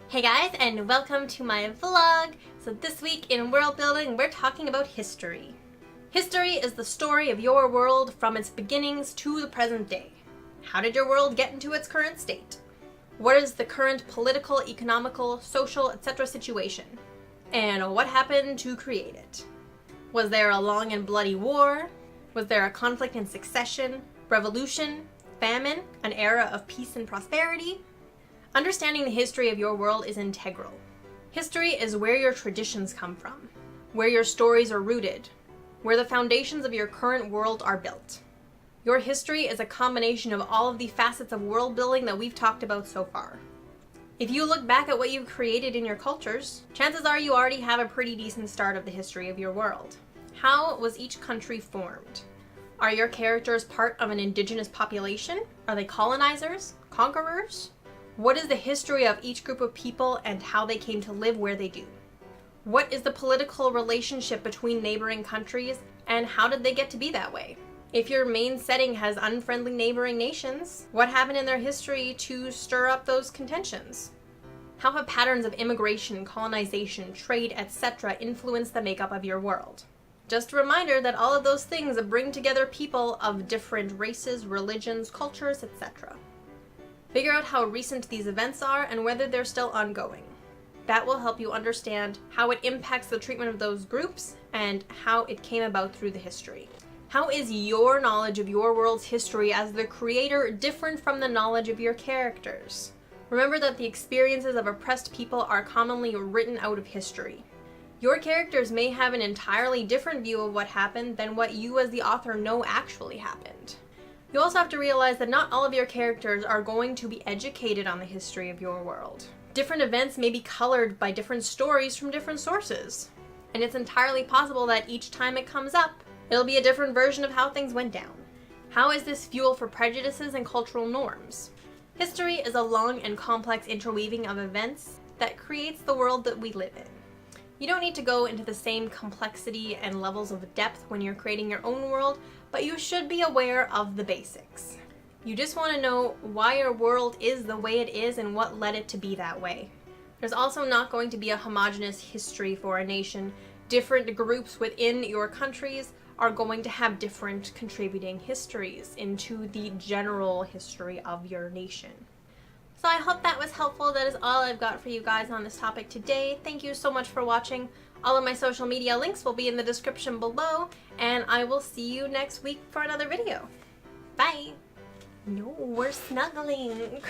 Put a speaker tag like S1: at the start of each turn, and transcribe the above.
S1: Hey guys, and welcome to my vlog. So this week in world building, we're talking about history. History is the story of your world from its beginnings to the present day. How did your world get into its current state? What is the current political, economical, social, etc. situation? And what happened to create it? Was there a long and bloody war? Was there a conflict in succession, revolution, famine, an era of peace and prosperity? Understanding the history of your world is integral. History is where your traditions come from, where your stories are rooted, where the foundations of your current world are built. Your history is a combination of all of the facets of world building that we've talked about so far. If you look back at what you've created in your cultures, chances are you already have a pretty decent start of the history of your world. How was each country formed? Are your characters part of an indigenous population? Are they colonizers? Conquerors? What is the history of each group of people and how they came to live where they do? What is the political relationship between neighboring countries and how did they get to be that way? If your main setting has unfriendly neighboring nations, what happened in their history to stir up those contentions? How have patterns of immigration, colonization, trade, etc. influenced the makeup of your world? Just a reminder that all of those things bring together people of different races, religions, cultures, etc. Figure out how recent these events are and whether they're still ongoing. That will help you understand how it impacts the treatment of those groups and how it came about through the history. How is your knowledge of your world's history as the creator different from the knowledge of your characters? Remember that the experiences of oppressed people are commonly written out of history. Your characters may have an entirely different view of what happened than what you as the author know actually happened. You also have to realize that not all of your characters are going to be educated on the history of your world. Different events may be colored by different stories from different sources. And it's entirely possible that each time it comes up, it'll be a different version of how things went down. How is this fuel for prejudices and cultural norms? History is a long and complex interweaving of events that creates the world that we live in. You don't need to go into the same complexity and levels of depth when you're creating your own world, but you should be aware of the basics. You just want to know why your world is the way it is and what led it to be that way. There's also not going to be a homogeneous history for a nation. Different groups within your countries are going to have different contributing histories into the general history of your nation. So I hope that was helpful. That is all I've got for you guys on this topic today. Thank you so much for watching. All of my social media links will be in the description below, and I will see you next week for another video. Bye! No, we're snuggling.